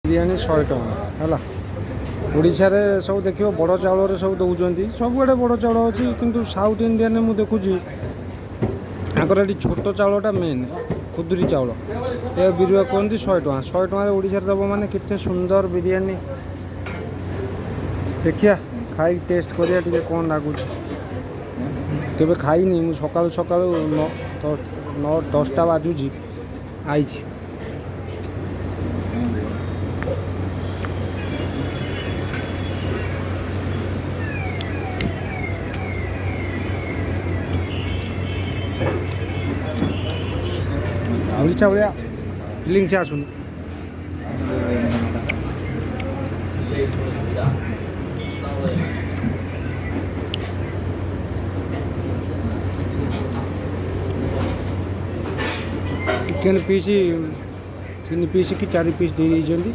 ବିରିୟାନୀ 100 ଟଙ୍କା ହେଲା। ଓଡ଼ିଶାରେ ସବୁ ଦେଖିବ ବଡ଼ ଚାଉଳରେ ସବୁ ଦେଉଛନ୍ତି, ସବୁଆଡ଼େ ବଡ଼ ଚାଉଳ ଅଛି, କିନ୍ତୁ ସାଉଥ୍ ଇଣ୍ଡିଆନରେ ମୁଁ ଦେଖୁଛି ତାଙ୍କର ଏଠି ଛୋଟ ଚାଉଳଟା ମେନ୍, ଖୁଦୁରି ଚାଉଳ। ଏ ବିରୁଆ କୁହନ୍ତି 100 ଟଙ୍କା। 100 ଟଙ୍କାରେ ଓଡ଼ିଶାରେ ଦେବ ମାନେ କେତେ ସୁନ୍ଦର ବିରିୟାନୀ। ଦେଖିଆ ଖାଇକି ଟେଷ୍ଟ କରିବା ଟିକେ କ'ଣ ଲାଗୁଛି। କେବେ ଖାଇନି ମୁଁ, ସକାଳୁ ସକାଳୁ 9-10ଟା ବାଜୁଛି ଆଇଛି। ଓଡ଼ିଶା ଭଳିଆ ଫିଲିଙ୍ଗସ୍ ଆସୁନି। ଚିକେନ୍ ପିସ୍ 3 ପିସ୍ କି 4 ପିସ୍ ଦେଇଛନ୍ତି।